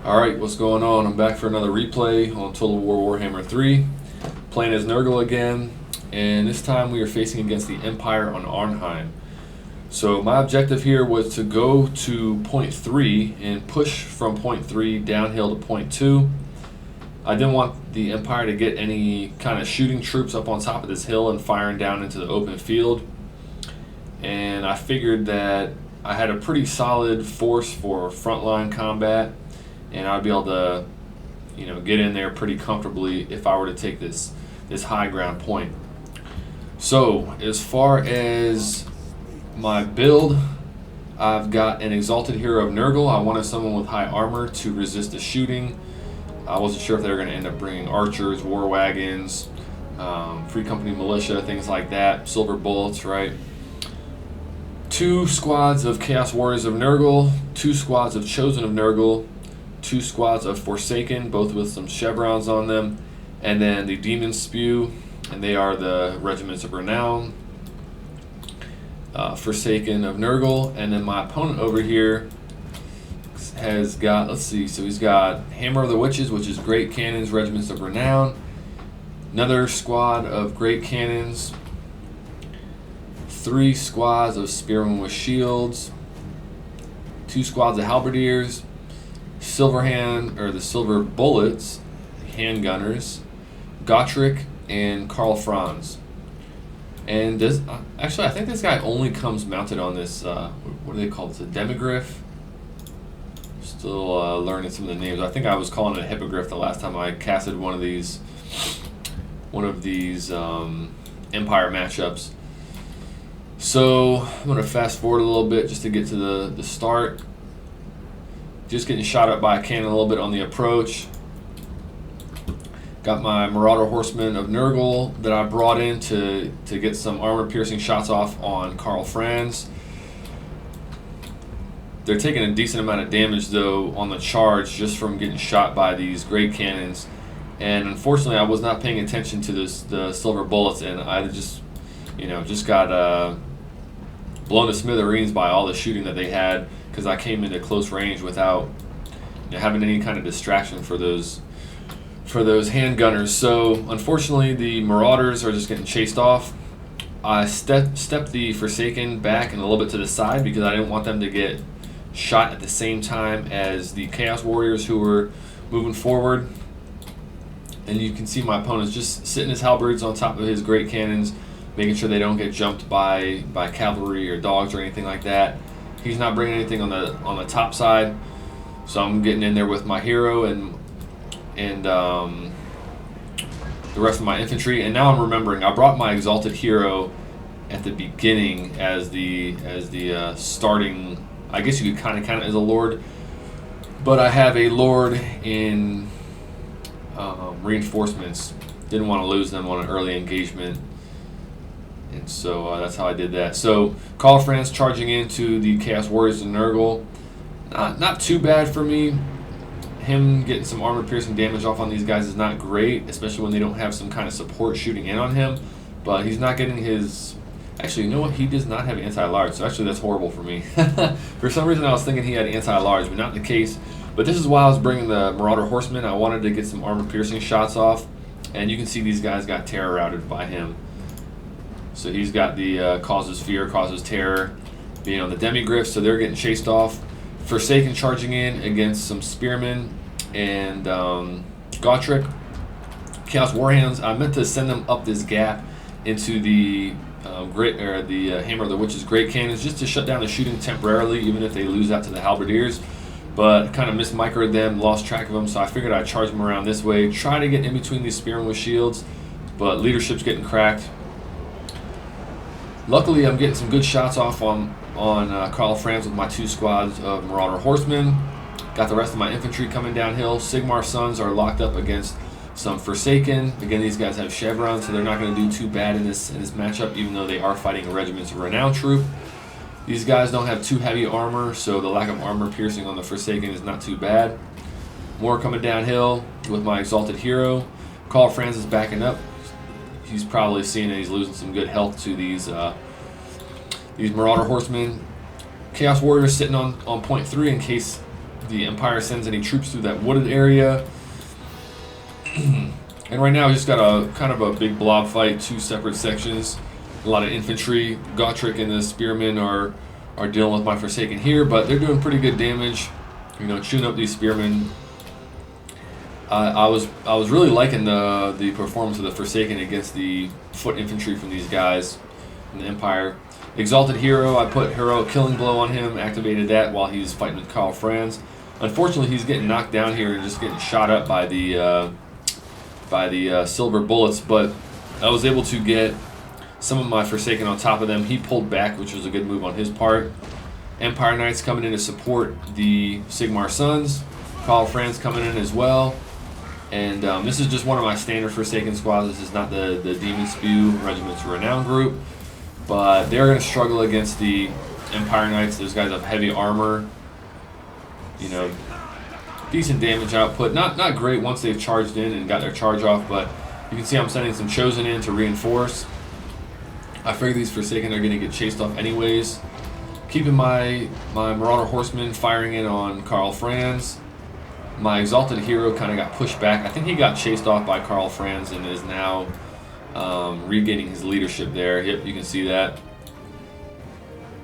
Alright, what's going on? I'm back for another replay on Total War Warhammer 3. Playing as Nurgle again, and this time we are facing against the Empire on Arnheim. So my objective here was to go to point 3 and push from point 3 downhill to point 2. I didn't want the Empire to get any kind of shooting troops up on top of this hill and firing down into the open field. And I figured that I had a pretty solid force for frontline combat, and I'd be able to, get in there pretty comfortably if I were to take this high ground point. So as far as my build, I've got an Exalted Hero of Nurgle. I wanted someone with high armor to resist the shooting. I wasn't sure if they were going to end up bringing archers, war wagons, free company militia, things like that, silver bullets, right? 2 squads of Chaos Warriors of Nurgle, 2 squads of Chosen of Nurgle, 2 squads of Forsaken, both with some chevrons on them, and then the Demon Spew, and they are the Regiments of Renown, Forsaken of Nurgle. And then my opponent over here has got, so he's got Hammer of the Witches, which is Great Cannons, Regiments of Renown, another squad of Great Cannons, 3 squads of Spearmen with Shields, 2 squads of Halberdiers, the Silver Bullets, Handgunners, Gotrek, and Karl Franz. And actually, I think this guy only comes mounted on this, what do they call this, a Demigryph? Still learning some of the names. I think I was calling it a Hippogriff the last time I casted one of these Empire matchups. So I'm going to fast forward a little bit just to get to the start. Just getting shot up by a cannon a little bit on the approach. Got my Marauder Horsemen of Nurgle that I brought in to get some armor-piercing shots off on Karl Franz. They're taking a decent amount of damage, though, on the charge just from getting shot by these great cannons. And unfortunately, I was not paying attention to the silver bullets, and I just got blown to smithereens by all the shooting that they had, because I came into close range without having any kind of distraction for those handgunners. So unfortunately, the Marauders are just getting chased off. I stepped the Forsaken back and a little bit to the side because I didn't want them to get shot at the same time as the Chaos Warriors who were moving forward. And you can see my opponent's just sitting his halberds on top of his great cannons, making sure they don't get jumped by cavalry or dogs or anything like that. He's not bringing anything on the top side, so I'm getting in there with my hero and the rest of my infantry. And now I'm remembering I brought my Exalted Hero at the beginning as the starting. I guess you could kind of count it as a Lord, but I have a Lord in reinforcements. Didn't want to lose them on an early engagement. And so that's how I did that. So Karl Franz charging into the Chaos Warriors of Nurgle. Not too bad for me. Him getting some armor-piercing damage off on these guys is not great, especially when they don't have some kind of support shooting in on him. But he's not getting his... Actually, you know what? He does not have anti-large, so actually that's horrible for me. For some reason I was thinking he had anti-large, but not the case. But this is why I was bringing the Marauder Horsemen. I wanted to get some armor-piercing shots off. And you can see these guys got terror routed by him. So he's got the causes fear, causes terror being on the Demigryph, so they're getting chased off. Forsaken charging in against some Spearmen and Gotrek. Chaos Warhounds, I meant to send them up this gap into the Hammer of the Witches Great Cannons just to shut down the shooting temporarily, even if they lose out to the Halberdiers. But kind of mismicroed them, lost track of them, so I figured I'd charge them around this way, try to get in between these Spearmen with shields, but leadership's getting cracked. Luckily, I'm getting some good shots off on Karl Franz with my 2 squads of Marauder Horsemen. Got the rest of my infantry coming downhill. Sigmar's Sons are locked up against some Forsaken. Again, these guys have chevrons, so they're not going to do too bad in this matchup, even though they are fighting a Regiments of Renown troop. These guys don't have too heavy armor, so the lack of armor piercing on the Forsaken is not too bad. More coming downhill with my Exalted Hero. Karl Franz is backing up. He's probably seeing that he's losing some good health to these Marauder Horsemen. Chaos Warriors sitting on point 3 in case the Empire sends any troops through that wooded area. And right now we just got a kind of a big blob fight, 2 separate sections. A lot of infantry. Gotrek and the spearmen are dealing with my Forsaken here, but they're doing pretty good damage. You know, shooting up these spearmen. I was really liking the performance of the Forsaken against the foot infantry from these guys in the Empire. Exalted Hero, I put Heroic Killing Blow on him, activated that while he's fighting with Karl Franz. Unfortunately, he's getting knocked down here and just getting shot up by the silver bullets, but I was able to get some of my Forsaken on top of them. He pulled back, which was a good move on his part. Empire Knights coming in to support the Sigmar Sons. Karl Franz coming in as well. And this is just one of my standard Forsaken squads. This is not the Demon Spew Regiment's Renown group. But they're going to struggle against the Empire Knights. Those guys have heavy armor. You know, decent damage output. Not great once they've charged in and got their charge off, but you can see I'm sending some Chosen in to reinforce. I figure these Forsaken are going to get chased off anyways. Keeping my Marauder Horsemen firing in on Karl Franz. My Exalted Hero kind of got pushed back. I think he got chased off by Karl Franz and is now regaining his leadership there. Yep, you can see that.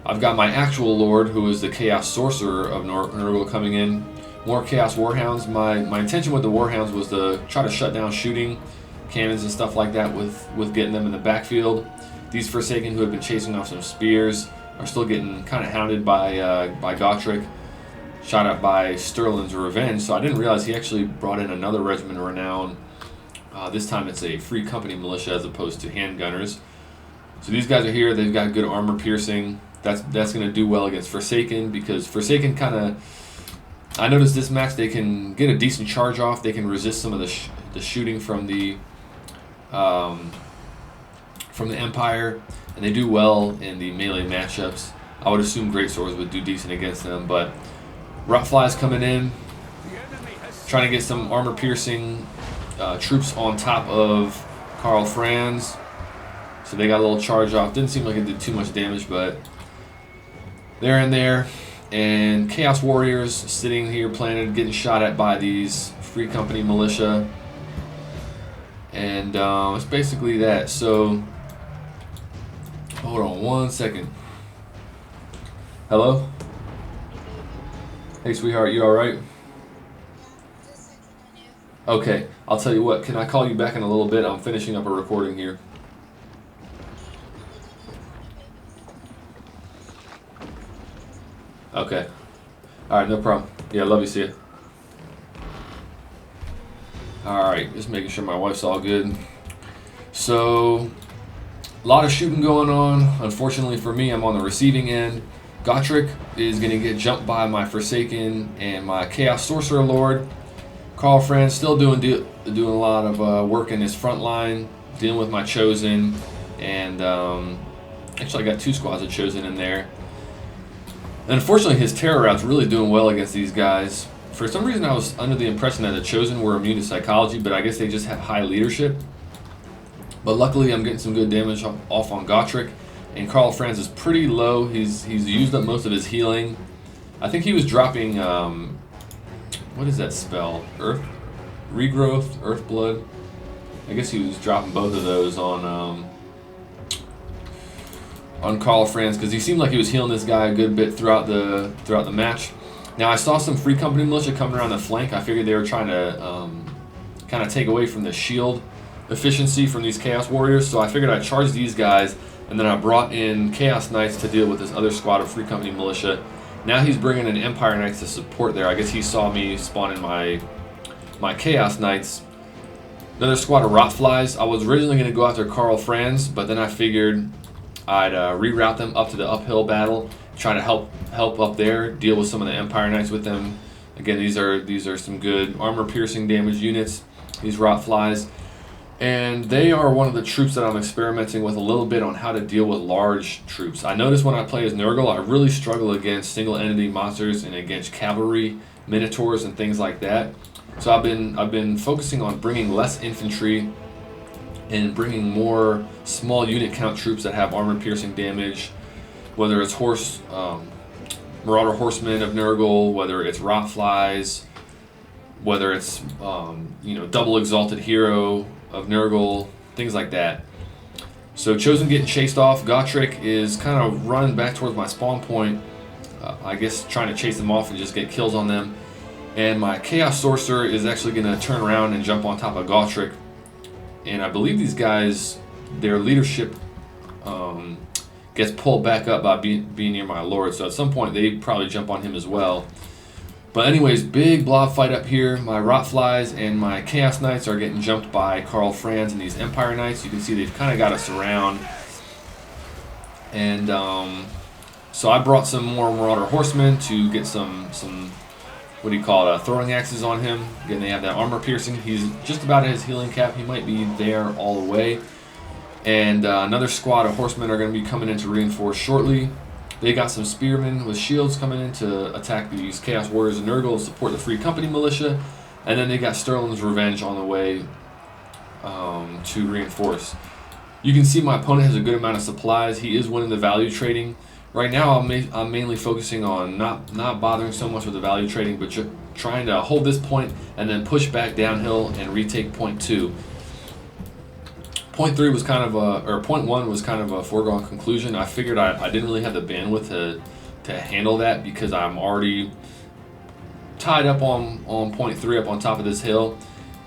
I've got my actual Lord, who is the Chaos Sorcerer of Nurgle, coming in. More Chaos Warhounds. My intention with the Warhounds was to try to shut down shooting cannons and stuff like that with getting them in the backfield. These Forsaken, who have been chasing off some spears, are still getting kind of hounded by Gotrek. Shot at by Sterling's Revenge, so I didn't realize he actually brought in another Regiment of Renown. This time it's a Free Company militia as opposed to handgunners. So these guys are here. They've got good armor piercing. That's going to do well against Forsaken, because Forsaken kind of... I noticed this match they can get a decent charge off. They can resist some of the shooting from the Empire, and they do well in the melee matchups. I would assume Great Swords would do decent against them, but Rotfly's coming in, trying to get some armor-piercing troops on top of Karl Franz. So they got a little charge off. Didn't seem like it did too much damage, but they're in there. And Chaos Warriors sitting here planted, getting shot at by these Free Company militia. And it's basically that. So, hold on one second. Hello? Hey, sweetheart, you alright? Okay, I'll tell you what, can I call you back in a little bit? I'm finishing up a recording here. Okay. Alright, no problem. Yeah, love you, see ya. Alright, just making sure my wife's all good. So, a lot of shooting going on. Unfortunately for me, I'm on the receiving end. Gotrek is going to get jumped by my Forsaken and my Chaos Sorcerer Lord. Karl Franz still doing a lot of work in his front line, dealing with my Chosen, and actually I got 2 squads of Chosen in there. And unfortunately, his Terror Rout's really doing well against these guys. For some reason, I was under the impression that the Chosen were immune to psychology, but I guess they just have high leadership. But luckily, I'm getting some good damage off on Gotrek. And Karl Franz is pretty low. He's used up most of his healing. I think he was dropping, what is that spell? Earth? Regrowth? Earth Blood? I guess he was dropping both of those on Karl Franz, because he seemed like he was healing this guy a good bit throughout the match. Now I saw some Free Company militia coming around the flank. I figured they were trying to kind of take away from the shield efficiency from these Chaos Warriors, so I figured I'd charge these guys. And then I brought in Chaos Knights to deal with this other squad of Free Company militia. Now he's bringing in Empire Knights to support there. I guess he saw me spawn in my Chaos Knights. Another squad of Rotflies. I was originally going to go after Karl Franz, but then I figured I'd reroute them up to the uphill battle, try to help up there, deal with some of the Empire Knights with them. Again, these are some good armor-piercing damage units, these Rotflies. And they are one of the troops that I'm experimenting with a little bit on how to deal with large troops. I notice when I play as Nurgle, I really struggle against single entity monsters and against cavalry, minotaurs, and things like that. So I've been focusing on bringing less infantry and bringing more small unit count troops that have armor piercing damage, whether it's Marauder Horsemen of Nurgle, whether it's Rot Flies, whether it's Double Exalted Hero of Nurgle, things like that. So Chosen getting chased off. Gotrek is kind of running back towards my spawn point. I guess trying to chase them off and just get kills on them. And my Chaos Sorcerer is actually going to turn around and jump on top of Gotrek. And I believe these guys, their leadership gets pulled back up by being near my Lord. So at some point they probably jump on him as well. But anyways, big blob fight up here. My Rot Flies and my Chaos Knights are getting jumped by Karl, Franz, and these Empire Knights. You can see they've kind of got us around. And so I brought some more Marauder Horsemen to get some what do you call it, throwing axes on him. Again, they have that armor piercing. He's just about at his healing cap. He might be there all the way. And another squad of horsemen are going to be coming in to reinforce shortly. They got some spearmen with shields coming in to attack these Chaos Warriors and Nurgle and support the Free Company militia. And then they got Sterling's Revenge on the way to reinforce. You can see my opponent has a good amount of supplies. He is winning the value trading. Right now I'm mainly focusing on not bothering so much with the value trading, but trying to hold this point and then push back downhill and retake point 2. Point 3 was kind of point 1 was kind of a foregone conclusion. I figured I didn't really have the bandwidth to handle that because I'm already tied up on point 3 up on top of this hill,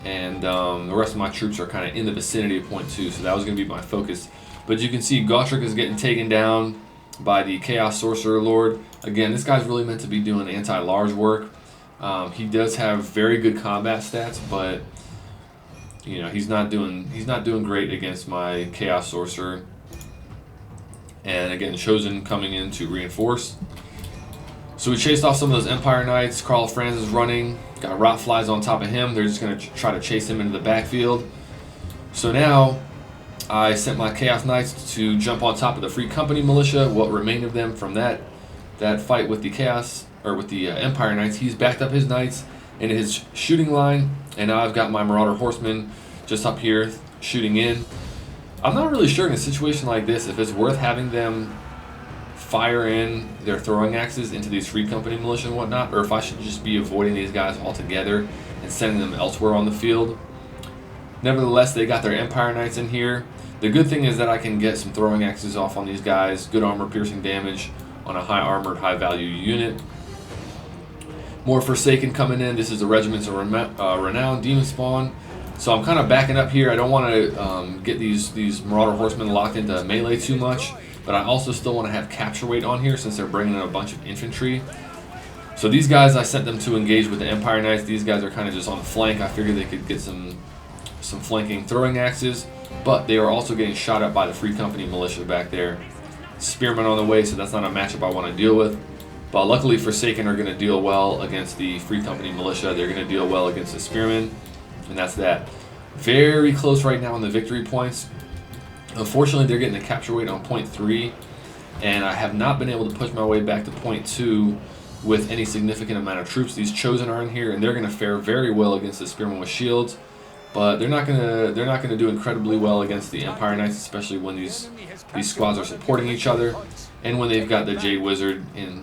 and the rest of my troops are kind of in the vicinity of point 2, so that was going to be my focus. But you can see Gotrek is getting taken down by the Chaos Sorcerer Lord. Again, this guy's really meant to be doing anti-large work. He does have very good combat stats, but he's not doing great against my Chaos Sorcerer. And again, Chosen coming in to reinforce. So we chased off some of those Empire Knights. Karl Franz is running. Got Rot Flies on top of him. They're just going to try to chase him into the backfield. So now I sent my Chaos Knights to jump on top of the Free Company militia. What remained of them from that fight with the Empire Knights. He's backed up his Knights into his shooting line. And now I've got my Marauder Horsemen just up here shooting in. I'm not really sure in a situation like this if it's worth having them fire in their throwing axes into these Free Company militia and whatnot, or if I should just be avoiding these guys altogether and sending them elsewhere on the field. Nevertheless, they got their Empire Knights in here. The good thing is that I can get some throwing axes off on these guys. Good armor piercing damage on a high armored, high value unit. More Forsaken coming in. This is a Regiments of Renown Demon Spawn. So I'm kind of backing up here. I don't want to get these Marauder Horsemen locked into melee too much, but I also still want to have capture weight on here since they're bringing in a bunch of infantry. So these guys, I sent them to engage with the Empire Knights. These guys are kind of just on the flank. I figured they could get some flanking throwing axes, but they are also getting shot up by the Free Company militia back there. Spearmen on the way, so that's not a matchup I want to deal with. But luckily, Forsaken are going to deal well against the Free Company militia. They're going to deal well against the Spearmen, and that's that. Very close right now on the victory points. Unfortunately, they're getting the capture weight on point 3, and I have not been able to push my way back to point 2 with any significant amount of troops. These Chosen are in here, and they're going to fare very well against the Spearmen with shields, but they're not going to do incredibly well against the Empire Knights, especially when these squads are supporting each other, and when they've got the Jade Wizard in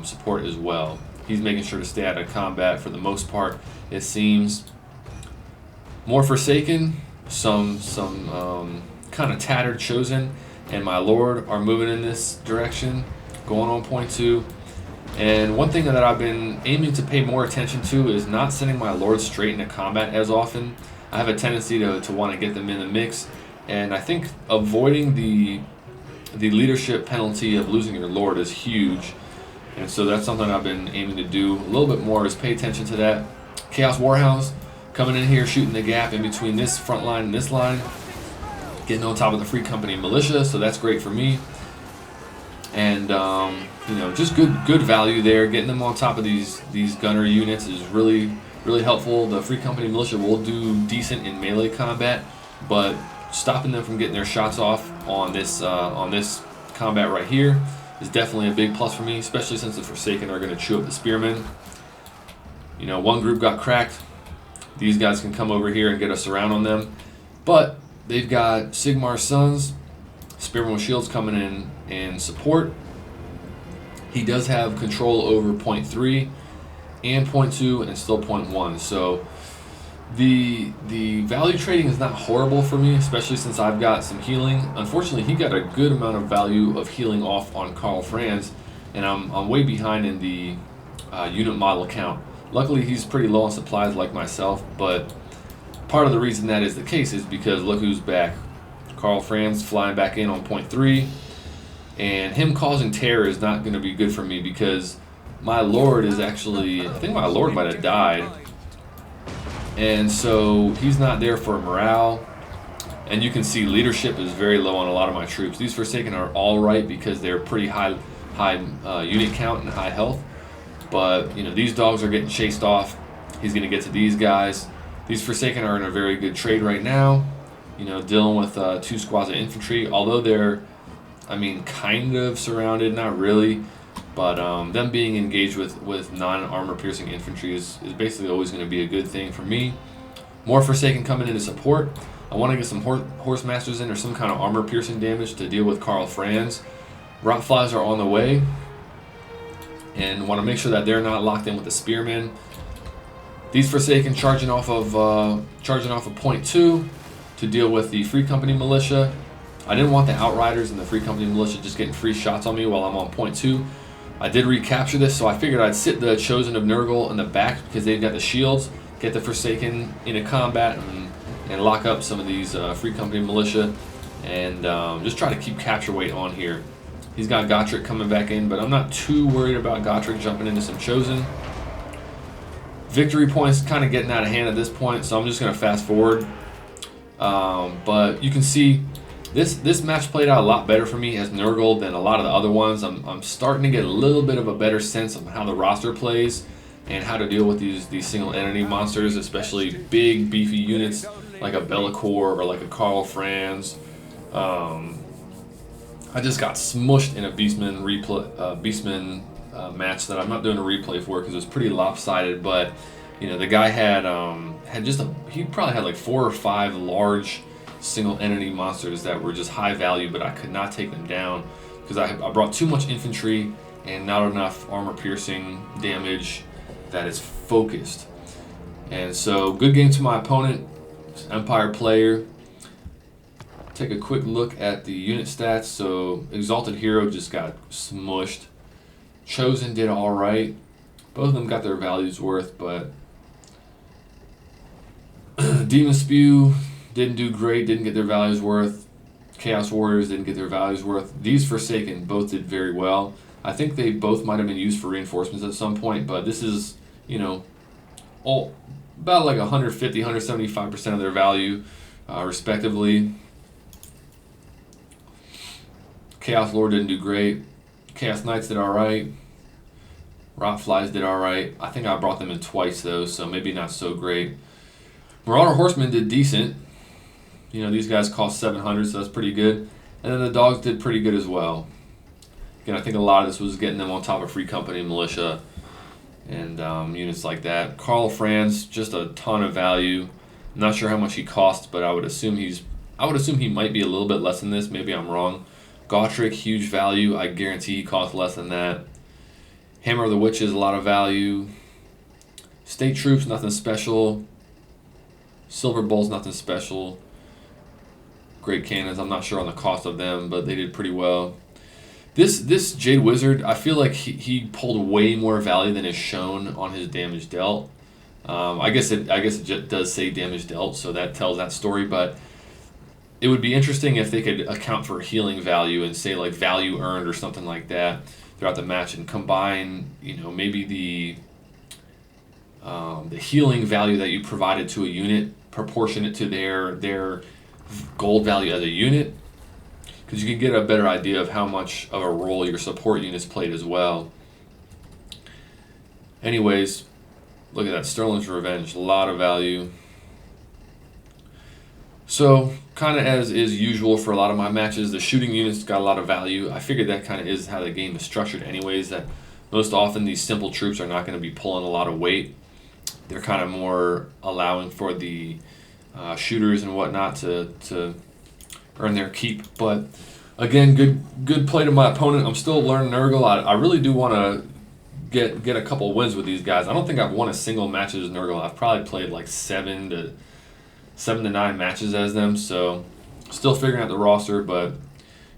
support as well. He's making sure to stay out of combat for the most part, it seems. More Forsaken, some kind of tattered Chosen, and my Lord are moving in this direction, going on point 2. And one thing that I've been aiming to pay more attention to is not sending my Lord straight into combat as often. I have a tendency to want to get them in the mix, and I think avoiding the leadership penalty of losing your Lord is huge. And so that's something I've been aiming to do a little bit more, is pay attention to that. Chaos Warhounds coming in here, shooting the gap in between this front line and this line, getting on top of the Free Company militia, so that's great for me. And just good value there. Getting them on top of these gunner units is really helpful. The Free Company militia will do decent in melee combat, but stopping them from getting their shots off on this combat right here is definitely a big plus for me, especially since the Forsaken are going to chew up the Spearmen. One group got cracked. These guys can come over here and get a surround on them, but they've got Sigmar's Sons, Spearmen with shields coming in support. He does have control over point 3 and point 2 and still point 1. So the value trading is not horrible for me, especially since I've got some healing. Unfortunately, he got a good amount of value of healing off on Karl Franz, and I'm way behind in the unit model count. Luckily, he's pretty low on supplies like myself, but part of the reason that is the case is because look who's back. Karl Franz flying back in on point 3, and him causing terror is not going to be good for me because my Lord is actually, I think my Lord might have died. And so he's not there for morale. And you can see leadership is very low on a lot of my troops. These Forsaken are all right because they're pretty high unit count and high health. But you know, these dogs are getting chased off. He's going to get to these guys. These Forsaken are in a very good trade right now. You know, dealing with 2 squads of infantry. Although they're, I mean, kind of surrounded, not really. But them being engaged with non-armor piercing infantry is basically always going to be a good thing for me. More Forsaken coming into support. I want to get some horse masters in or some kind of armor piercing damage to deal with Karl Franz. Rotflies are on the way, and want to make sure that they're not locked in with the spearmen. These Forsaken charging off of point 2 to deal with the Free Company militia. I didn't want the Outriders and the Free Company militia just getting free shots on me while I'm on point 2. I did recapture this, so I figured I'd sit the Chosen of Nurgle in the back because they've got the shields, get the Forsaken into combat, and lock up some of these Free Company militia, and just try to keep capture weight on here. He's got Gotrek coming back in, but I'm not too worried about Gotrek jumping into some Chosen. Victory points kind of getting out of hand at this point, so I'm just going to fast forward. But you can see this match played out a lot better for me as Nurgle than a lot of the other ones. I'm starting to get a little bit of a better sense of how the roster plays and how to deal with these single entity monsters, especially big beefy units like a Bellicor or like a Karl Franz. I just got smushed in a Beastman match that I'm not doing a replay for because it was pretty lopsided. But you know, the guy had he probably had like 4 or 5 large single entity monsters that were just high value, but I could not take them down because I brought too much infantry and not enough armor piercing damage that is focused. And so good game to my opponent, Empire player. Take a quick look at the unit stats. So Exalted Hero just got smushed. Chosen did all right. Both of them got their values worth, but Demon Spew didn't do great, didn't get their values worth. Chaos Warriors didn't get their values worth. These Forsaken both did very well. I think they both might have been used for reinforcements at some point, but this is, you know, about like 150, 175% of their value, respectively. Chaos Lord didn't do great. Chaos Knights did alright. Rotflies did alright. I think I brought them in twice though, so maybe not so great. Marauder Horsemen did decent. You know, these guys cost 700, so that's pretty good. And then the dogs did pretty good as well. Again, I think a lot of this was getting them on top of Free Company militia and units like that. Karl Franz, just a ton of value. I'm not sure how much he costs, but I would assume he might be a little bit less than this. Maybe I'm wrong. Gotrek, huge value. I guarantee he costs less than that. Hammer of the Witches, a lot of value. State Troops, nothing special. Silver Bulls, nothing special. Great Cannons, I'm not sure on the cost of them, but they did pretty well. This Jade Wizard, I feel like he pulled way more value than is shown on his damage dealt. I guess it just does say damage dealt, so that tells that story, but it would be interesting if they could account for healing value and say like value earned or something like that throughout the match and combine, you know, maybe the healing value that you provided to a unit proportionate to their gold value as a unit, because you can get a better idea of how much of a role your support units played as well. Anyways, look at that, Sterling's Revenge, a lot of value. So, kind of as is usual for a lot of my matches, the shooting units got a lot of value. I figured that kind of is how the game is structured anyways, that most often these simple troops are not going to be pulling a lot of weight. They're kind of more allowing for the shooters and whatnot to earn their keep. But Again, good play to my opponent. I'm still learning Nurgle. I really do want to get a couple wins with these guys. I don't think I've won a single match as Nurgle. I've probably played like 7 to 9 matches as them. So still figuring out the roster, but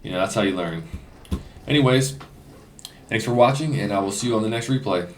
that's how you learn. Anyways, thanks for watching, and I will see you on the next replay.